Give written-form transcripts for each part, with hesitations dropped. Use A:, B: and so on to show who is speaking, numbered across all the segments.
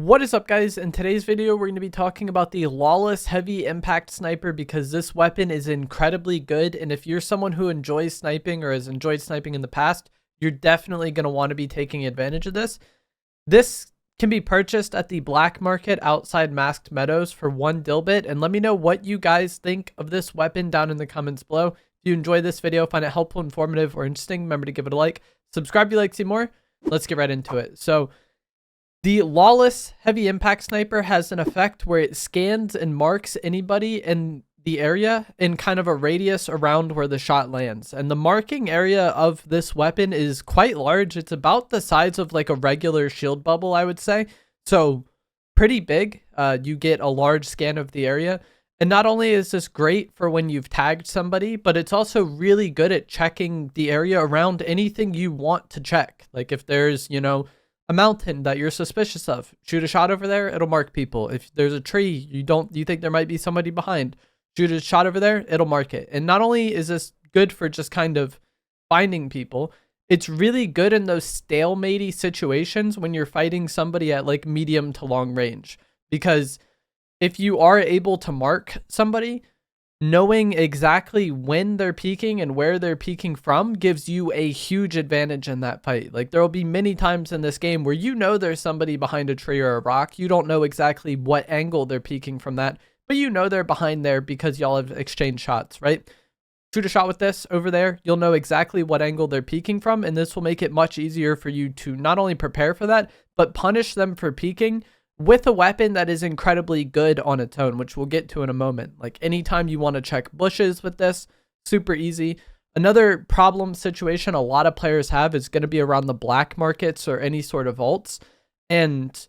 A: What is up, guys? In today's video, we're going to be talking about the Lawless Heavy Impact Sniper because this weapon is incredibly good, and if you're someone who enjoys sniping or has enjoyed sniping in the past, you're definitely going to want to be taking advantage of this. This can be purchased at the black market outside Masked Meadows for 1 dilbit, and let me know what you guys think of this weapon down in the comments below. If you enjoyed this video, find it helpful, informative, or interesting, remember to give it a like. Subscribe if you like to see more. Let's get right into it. So, the Lawless Heavy Impact Sniper has an effect where it scans and marks anybody in the area in kind of a radius around where the shot lands. And the marking area of this weapon is quite large. It's about the size of like a regular shield bubble, I would say. So pretty big. You get a large scan of the area. And not only is this great for when you've tagged somebody, but it's also really good at checking the area around anything you want to check. Like if there's, a mountain that you're suspicious of, shoot a shot over there, it'll mark people. If there's a tree you think there might be somebody behind, shoot a shot over there, it'll mark it. And not only is this good for just kind of finding people, it's really good in those stalematey situations when you're fighting somebody at like medium to long range. Because if you are able to mark somebody, knowing exactly when they're peeking and where they're peeking from gives you a huge advantage in that fight. Like there will be many times in this game where there's somebody behind a tree or a rock. You don't know exactly what angle they're peeking from that, but they're behind there because y'all have exchanged shots, right? Shoot a shot with this over there. You'll know exactly what angle they're peeking from, and this will make it much easier for you to not only prepare for that, but punish them for peeking with a weapon that is incredibly good on its own, which we'll get to in a moment. Like anytime you want to check bushes with this, super easy. Another problem situation a lot of players have is going to be around the black markets or any sort of vaults, and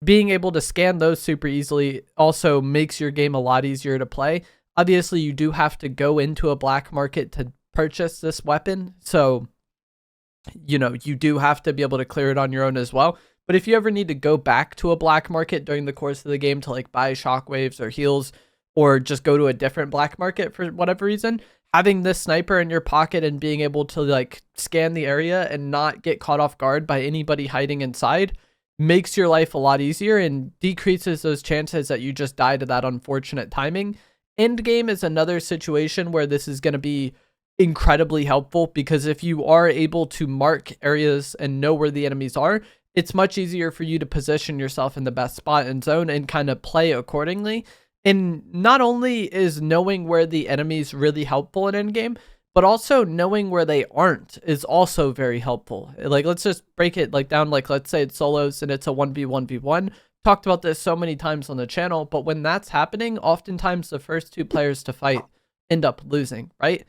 A: being able to scan those super easily also makes your game a lot easier to play. Obviously, you do have to go into a black market to purchase this weapon, so you do have to be able to clear it on your own as well. But if you ever need to go back to a black market during the course of the game to like buy shockwaves or heals, or just go to a different black market for whatever reason, having this sniper in your pocket and being able to like scan the area and not get caught off guard by anybody hiding inside makes your life a lot easier and decreases those chances that you just die to that unfortunate timing. End game is another situation where this is going to be incredibly helpful, because if you are able to mark areas and know where the enemies are, it's much easier for you to position yourself in the best spot and zone and kind of play accordingly. And not only is knowing where the enemy's really helpful in endgame, but also knowing where they aren't is also very helpful. Like, let's just break it like down. Like, let's say it's solos and it's a 1v1v1. Talked about this so many times on the channel, but when that's happening, oftentimes the first 2 players to fight end up losing, right?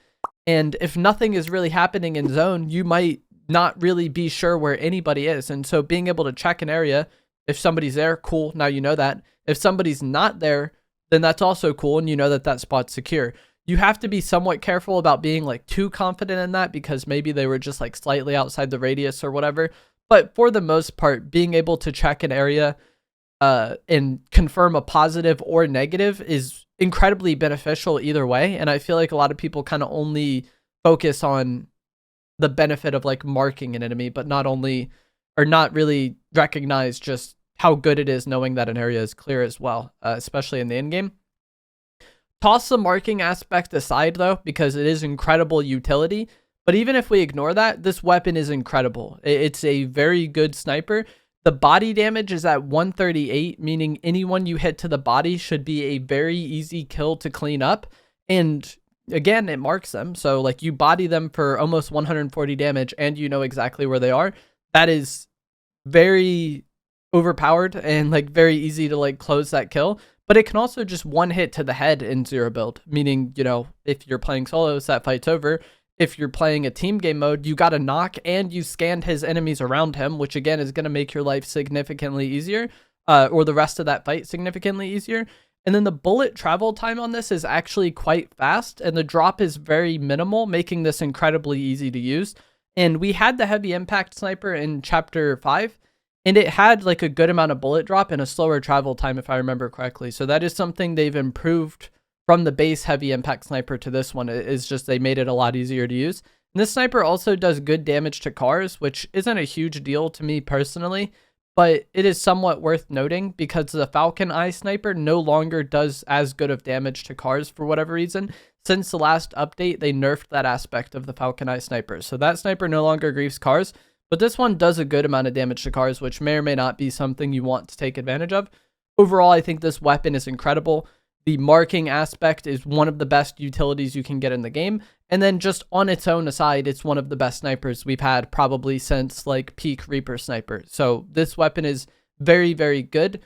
A: And if nothing is really happening in zone, you might not really be sure where anybody is. And so being able to check an area, if somebody's there, cool, now you know that. If somebody's not there, then that's also cool, and you know that that spot's secure. You have to be somewhat careful about being like too confident in that, because maybe they were just like slightly outside the radius or whatever. But for the most part, being able to check an area and confirm a positive or negative is incredibly beneficial either way. And I feel like a lot of people kind of only focus on the benefit of like marking an enemy, but not really recognize just how good it is knowing that an area is clear as well, especially in the end game. Toss the marking aspect aside though, because it is incredible utility. But even if we ignore that, this weapon is incredible. It's a very good sniper. The body damage is at 138, meaning anyone you hit to the body should be a very easy kill to clean up. And again, it marks them. So like you body them for almost 140 damage and you know exactly where they are. That is very overpowered and like very easy to like close that kill. But it can also just one hit to the head in 0 build, meaning, if you're playing solos, that fight's over. If you're playing a team game mode, you got a knock and you scanned his enemies around him, which again is going to make your life significantly easier, or the rest of that fight significantly easier. And then the bullet travel time on this is actually quite fast, and the drop is very minimal, making this incredibly easy to use. And we had the heavy impact sniper in chapter 5, and it had like a good amount of bullet drop and a slower travel time, if I remember correctly. So that is something they've improved from the base heavy impact sniper to this one. Is just they made it a lot easier to use. And this sniper also does good damage to cars, which isn't a huge deal to me personally, but it is somewhat worth noting because the Falcon Eye Sniper no longer does as good of damage to cars for whatever reason. Since the last update, they nerfed that aspect of the Falcon Eye Sniper. So that sniper no longer griefs cars, but this one does a good amount of damage to cars, which may or may not be something you want to take advantage of. Overall, I think this weapon is incredible. The marking aspect is one of the best utilities you can get in the game. And then just on its own aside, it's one of the best snipers we've had probably since like peak Reaper sniper. So this weapon is very, very good.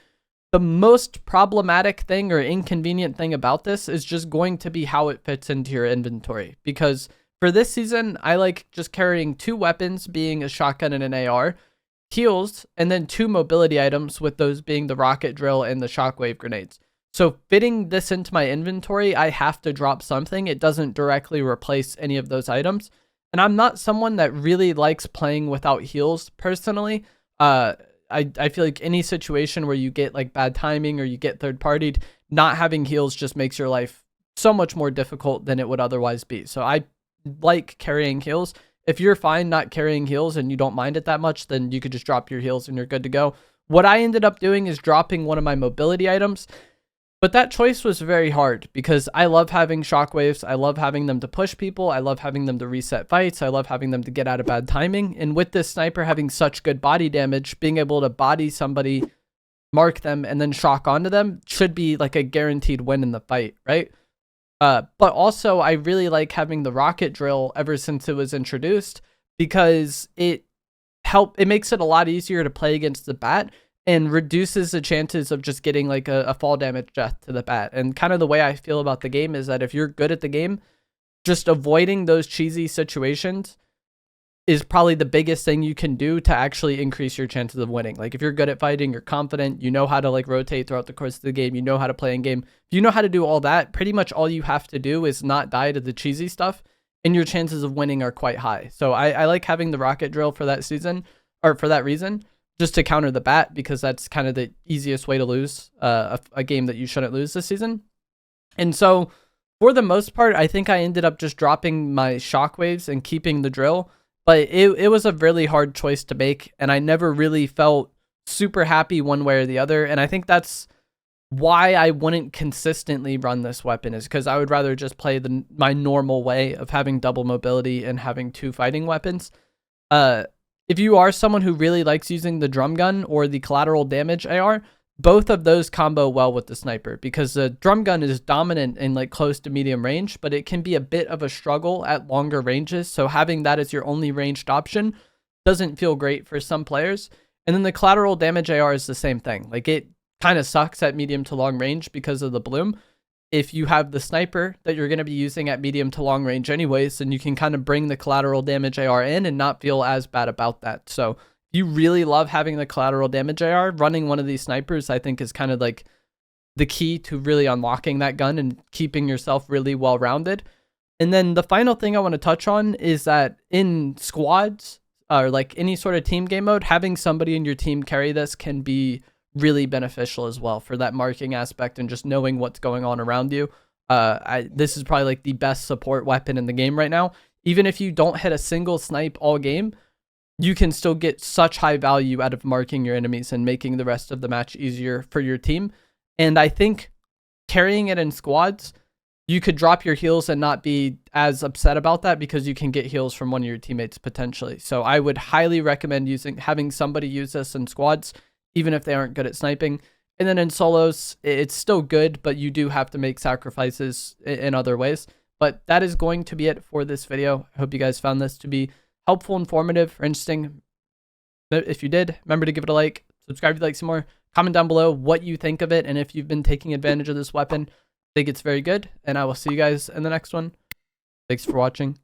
A: The most problematic thing or inconvenient thing about this is just going to be how it fits into your inventory. Because for this season, I like just carrying 2 weapons, being a shotgun and an AR, heals, and then 2 mobility items, with those being the rocket drill and the shockwave grenades. So fitting this into my inventory, I have to drop something. It doesn't directly replace any of those items. And I'm not someone that really likes playing without heals personally. I feel like any situation where you get like bad timing or you get third partied, not having heals just makes your life so much more difficult than it would otherwise be. So I like carrying heals. If you're fine not carrying heals and you don't mind it that much, then you could just drop your heals and you're good to go. What I ended up doing is dropping one of my mobility items. But that choice was very hard because I love having shockwaves. I love having them to push people. I love having them to reset fights. I love having them to get out of bad timing. And with this sniper having such good body damage, being able to body somebody, mark them, and then shock onto them should be like a guaranteed win in the fight, right? But also, I really like having the rocket drill ever since it was introduced because it makes it a lot easier to play against the bat and reduces the chances of just getting like a fall damage death to the bat. And kind of the way I feel about the game is that if you're good at the game, just avoiding those cheesy situations is probably the biggest thing you can do to actually increase your chances of winning. Like if you're good at fighting, you're confident, you know how to like rotate throughout the course of the game, you know how to play in game. If you know how to do all that, pretty much all you have to do is not die to the cheesy stuff and your chances of winning are quite high. So I like having the rocket drill for that season, or for that reason, just to counter the bat, because that's kind of the easiest way to lose a game that you shouldn't lose this season. And so for the most part, I think I ended up just dropping my shockwaves and keeping the drill. But it was a really hard choice to make, and I never really felt super happy one way or the other. And I think that's why I wouldn't consistently run this weapon, is because I would rather just play my normal way of having double mobility and having 2 fighting weapons. If you are someone who really likes using the drum gun or the collateral damage AR, both of those combo well with the sniper, because the drum gun is dominant in like close to medium range, but it can be a bit of a struggle at longer ranges. So having that as your only ranged option doesn't feel great for some players. And then the collateral damage AR is the same thing. Like it kind of sucks at medium to long range because of the bloom. If you have the sniper that you're going to be using at medium to long range anyways, then you can kind of bring the collateral damage AR in and not feel as bad about that. So if you really love having the collateral damage AR, running one of these snipers, I think is kind of like the key to really unlocking that gun and keeping yourself really well-rounded. And then the final thing I want to touch on is that in squads or like any sort of team game mode, having somebody in your team carry this can be really beneficial as well for that marking aspect and just knowing what's going on around you. This is probably like the best support weapon in the game right now. Even if you don't hit a single snipe all game, you can still get such high value out of marking your enemies and making the rest of the match easier for your team. And I think carrying it in squads, you could drop your heals and not be as upset about that because you can get heals from one of your teammates potentially. So I would highly recommend having somebody use this in squads, even if they aren't good at sniping. And then in solos, it's still good, but you do have to make sacrifices in other ways. But that is going to be it for this video. I hope you guys found this to be helpful, informative, or interesting. If you did, remember to give it a like, subscribe if you'd like some more, comment down below what you think of it, and if you've been taking advantage of this weapon. I think it's very good, and I will see you guys in the next one. Thanks for watching.